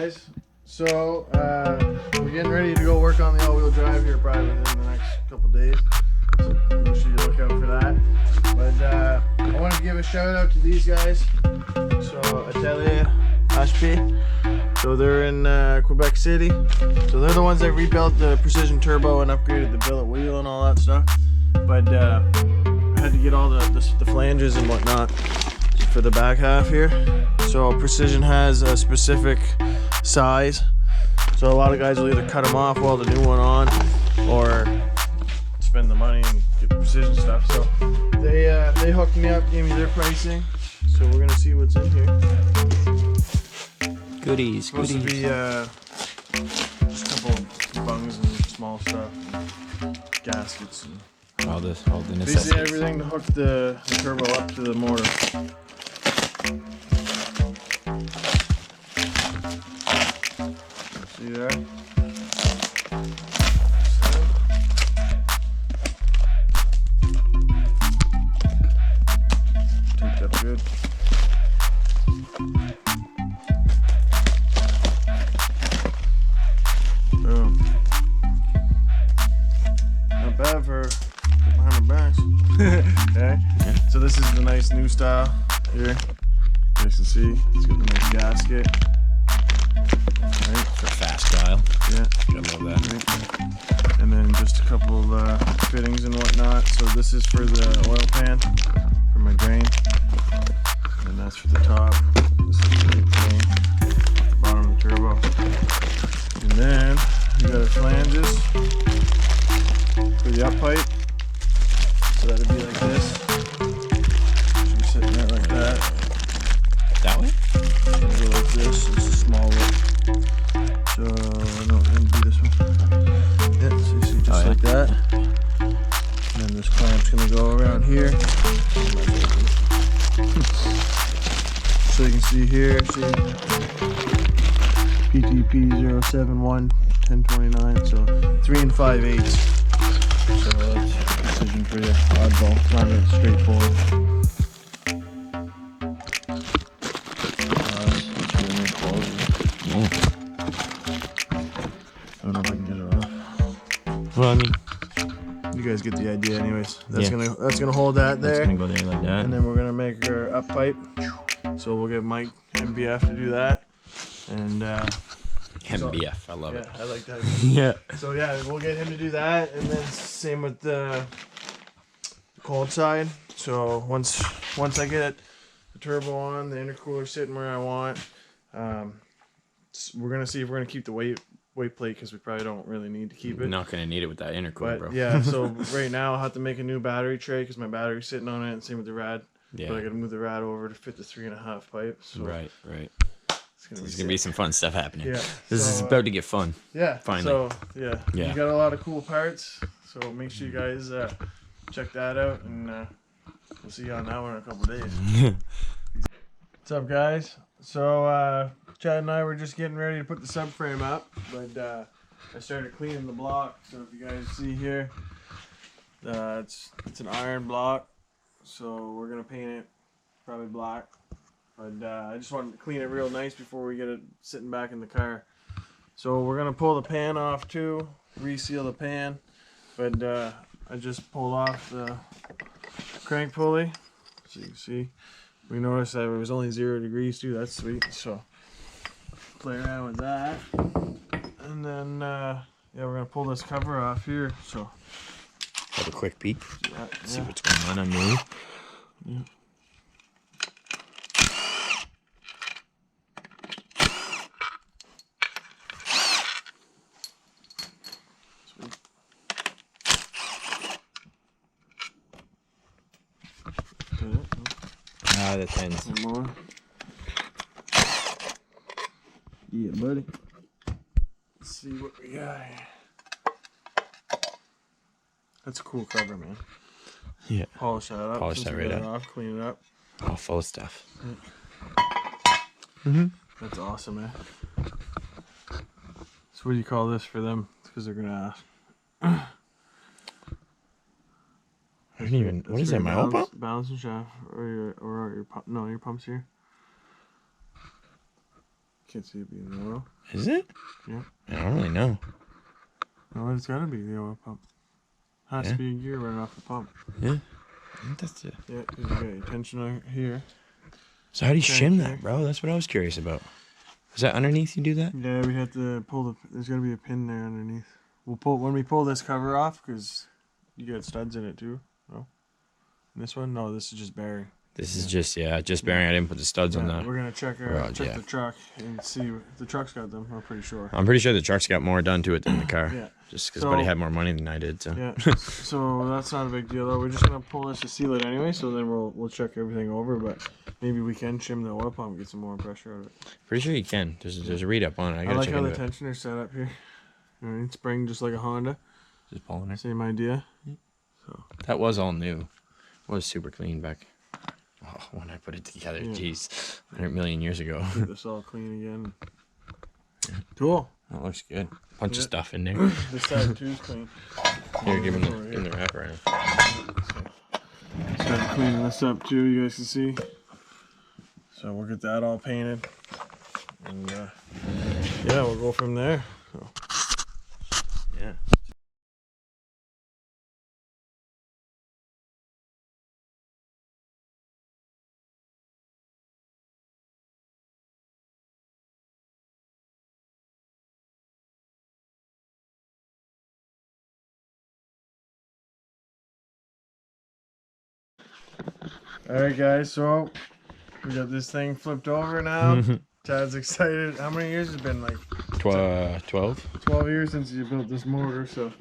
guys? So we're getting ready to go work on the all-wheel drive here probably within the next couple days. So make sure you look out for that. But I wanted to give a shout out to these guys. So atelier, HP. So they're in Quebec City. So they're the ones that rebuilt the precision turbo and upgraded the billet wheel and all that stuff. But I had to get all the flanges and whatnot for the back half here. So Precision has a specific size. So a lot of guys will either cut them off while the new one on, or spend the money and get the Precision stuff. So they hooked me up, gave me their pricing. So we're gonna see what's in here. Goodies, Supposed to be just a couple bungs and small stuff, and gaskets, and all the necessities. basically everything to hook the turbo up to the motor. See there? Taped up good. Boom. Not bad for $100. Okay. Yeah. So this is the nice new style here. You guys can see it's got the nice gasket. Right. For fast style. Yeah. I love that. Right. And then just a couple of fittings and whatnot. So this is for the oil pan for my drain. And that's for the top. This is the drain. The bottom of the turbo. And then we got our flanges for the up pipe. So that'd be like this. Should be sitting there like that. That way? It'll go like this. It's a small one. So no, it'll be this one. Yeah, so you see just like that. And then this clamp's gonna go around here. So you can see here, see PTP 071 1029. So 3 5/8. So that's Precision for you. Oddball. It's not really straightforward. I don't know if I can get it off. Well, I mean, you guys get the idea, anyways. That's gonna hold that there. That's gonna go there like that. And then we're gonna make our up pipe. So we'll get Mike MBF to do that. And MBF, I love it. Yeah, I like that. Yeah. So yeah, we'll get him to do that, and then same with the cold side. So once I get the turbo on, the intercooler sitting where I want, we're gonna see if we're gonna keep the weight plate because we probably don't really need to keep it. Not gonna need it with that intercooler, bro. Yeah, so right now I'll have to make a new battery tray because my battery's sitting on it, and same with the rad. Yeah. But I gotta move the rad over to fit the 3.5 pipe. So Right. It's gonna be some fun stuff happening. Yeah. This is about to get fun. Yeah. Finally. So yeah, Yeah. you got a lot of cool parts. So make sure you guys check that out, and we'll see you on that one in a couple days. What's up, guys? So Chad and I were just getting ready to put the subframe up, but I started cleaning the block. So if you guys see here, it's an iron block. So we're gonna paint it probably black. But I just wanted to clean it real nice before we get it sitting back in the car. So we're gonna pull the pan off too, reseal the pan. But I just pulled off the crank pulley, so you can see. We noticed that it was only 0 degrees too. That's sweet. So play around with that, and then yeah, we're gonna pull this cover off here. So have a quick peek. yeah, See what's going on underneath. Yeah. The tens. One more. Yeah, buddy. Let's see what we got here. That's a cool cover, man. Yeah. Polish that up. Polish that right up. Off, clean it up. All full of stuff. That's awesome, man. So what do you call this for them? Because they're gonna ask. I don't even. What is that? My oil pump? Balancing shaft, or your pump? No, your pump's here. can't see it being the oil. Is it? Yeah. I don't really know. No, it's gotta be the oil pump. Has to be a gear running off the pump. Yeah. I think that's it. Yeah, because you got your tensioner here. So how do you shim that, bro? That's what I was curious about. Is that underneath you do that? Yeah, we have to pull the. There's gotta be a pin there underneath. We'll pull when we pull this cover off because you got studs in it too. No. And this one, no, this is just bearing. This is just bearing. I didn't put the studs on that. We're gonna check the truck and see if the truck's got them. I'm pretty sure. I'm pretty sure the truck's got more done to it than the car. Yeah. Just because Buddy had more money than I did. So. Yeah. So that's not a big deal though. We're just gonna pull this to seal it anyway. So then we'll check everything over. But maybe we can shim the oil pump, get some more pressure out of it. Pretty sure you can. There's a read up on it. I like how the tensioner's set up here. Alright, spring just like a Honda. Just pulling it. Same idea. So that was all new. It was super clean back. Oh, when I put it together, jeez, 100 million years ago. Get this all clean again. Cool. That looks good. Bunch of stuff in there. This side too is clean. Here, give him the wrap around. Started cleaning this up too. You guys can see. So we'll get that all painted, and yeah, we'll go from there. So. Yeah. Alright guys, so we got this thing flipped over now. Chad's excited. How many years has it been? Like 12? 12 years since you built this motor, so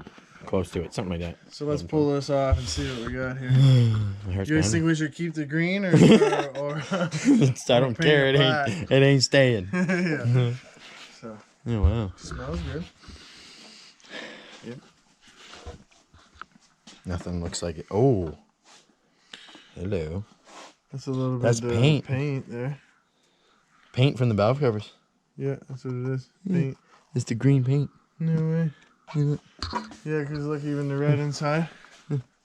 Close to it, something like that. So let's pull this off and see what we got here. You guys think we should keep the green or I don't care, it ain't staying. Yeah. So oh wow. Smells good. Yep. Nothing looks like it. Oh. Hello. That's a little bit That's paint. Paint there. Paint from the valve covers. Yeah, that's what it is. Paint. It's the green paint. No way. Yeah, because look, even the red inside.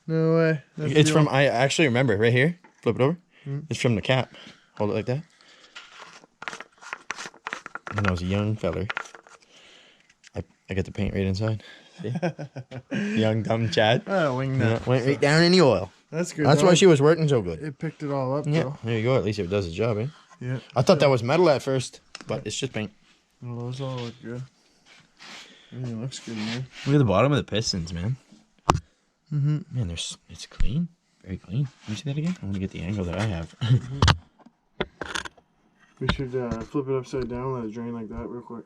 No way. That's it's from, I actually remember, right here. Flip it over. It's from the cap. Hold it like that. When I was a young feller, I got the paint right inside. See? Young, dumb Chad. Oh, wing nut. Went right down in the oil. That's good. That's why she was working so good. It picked it all up, Yeah, though. there you go. At least it does its job, eh? Yeah. I thought that was metal at first, but it's just paint. Well, those all look good. It looks good, man. Look at the bottom of the pistons, man. Man, it's clean. Very clean. Let me see that again. I want to get the angle that I have. We should flip it upside down, let it drain like that real quick.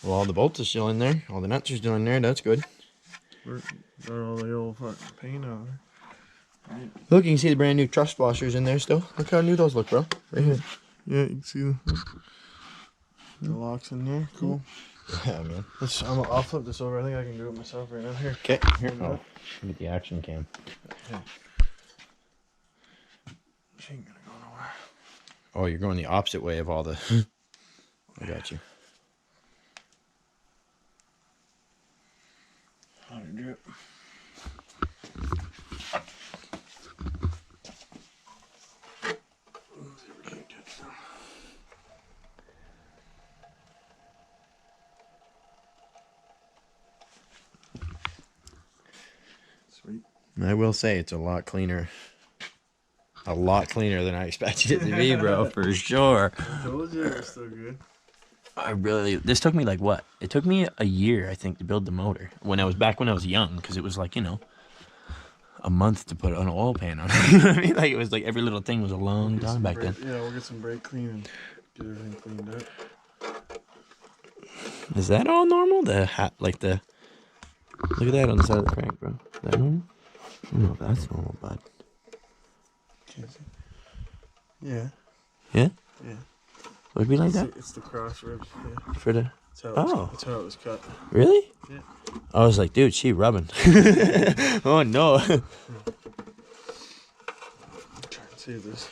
Well, all the bolts are still in there. All the nuts are still in there. That's good. Got all the old fucking paint on there. Right. Look, you can see the brand new trust washers in there still. Look how new those look, bro. Right here. Yeah, you can see the locks in there. Cool. Yeah, man. I'll flip this over. I think I can do it myself right now. Here. Okay. Here. Oh, get the action cam. Yeah. She ain't gonna go nowhere. Oh, you're going the opposite way of all the. I got you. Drip. Sweet. I will say it's a lot cleaner. A lot cleaner than I expected it to be, bro, for sure. I told you it's still good. This took me like what? It took me a year, I think, to build the motor. When I was young, because it was like, a month to put an oil pan on. You know what I mean? Like it was like every little thing was a long time back then. Yeah, we'll get some brake clean and get everything cleaned up. Is that all normal? The hat, like the. Look at that on the side of the crank, bro. Is that normal? I don't know if that's normal, bud. Can't see. Yeah. Yeah? Yeah. Would it be like that? It's the cross ribs. Yeah. For the. That's how it was cut. Really? Yeah. I was like, dude, she rubbing. Oh no. Try and save this.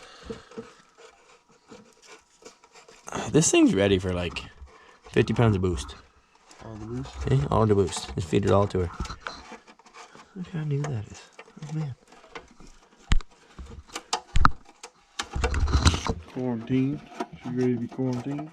This thing's ready for like 50 pounds of boost. All the boost? Okay, all the boost. Just feed it all to her. Look how new that is. man. Quarantine. She ready to be quarantined?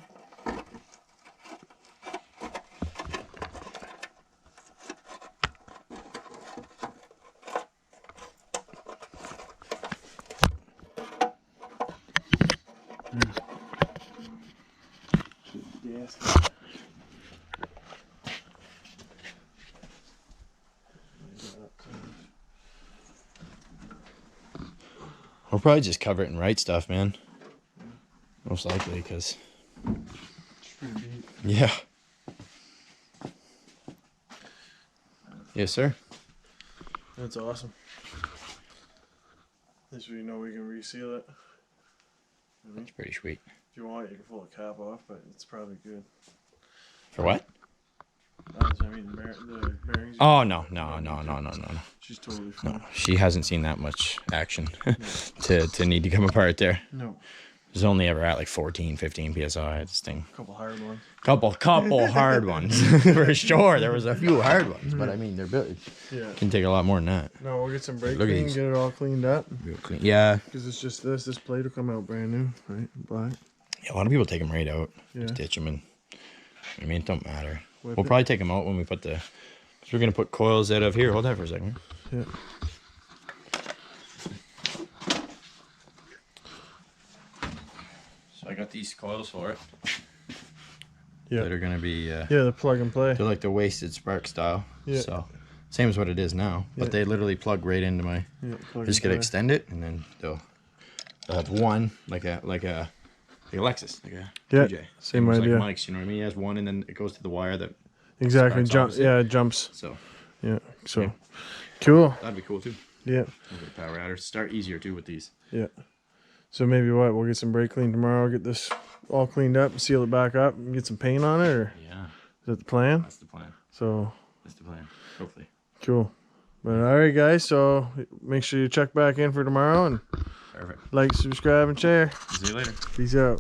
Yes. We'll probably just cover it and write stuff, man. Most likely, because... Yeah. Yes, sir. That's awesome. This way you know we can reseal it. That's pretty sweet. If you want, you can pull the cap off, but it's probably good. For what? I mean, the bearings. Oh, no. She's totally fine. No, she hasn't seen that much action to need to come apart there. No. It was only ever at like 14, 15 PSI, this thing. A couple hard ones. Couple hard ones, for sure. There was a few hard ones, but I mean, they're built. Yeah. Can take a lot more than that. No, we'll get some brake Look at clean, these. get it all cleaned up. Real clean. Yeah. Because it's just this. This plate will come out brand new, right? Black. Yeah, a lot of people take them right out. Yeah. Ditch them, and I mean, it don't matter. Whip We'll it. probably take them out when we put the... Because we're going to put coils out of here. Hold that for a second. Yeah. So I got these coils for it. Yeah. That are going to be... Yeah, the plug and play. They're like the wasted spark style. Yeah. So, same as what it is now. But Yeah. they literally plug right into my... Yeah, plug Just and gotta play. extend it, and then they'll have one, like a Lexus, like a Yeah, 2J. same It's idea. Like Mike's, you know what I mean? He has one, and then it goes to the wire that... Exactly. sparks Jump. opposite. Yeah, it jumps. So, Yeah. So, Yeah. cool. that'd be cool, too. Yeah. Look at the power adder. Start easier, too, with these. Yeah. So maybe what? We'll get some brake clean tomorrow. Get this all cleaned up, seal it back up, and get some paint on it. Or Yeah, is that the plan? that's the plan. So That's the plan, hopefully. cool. But all right, guys. So make sure you check back in for tomorrow and Perfect. like, subscribe, and share. See you later. Peace out.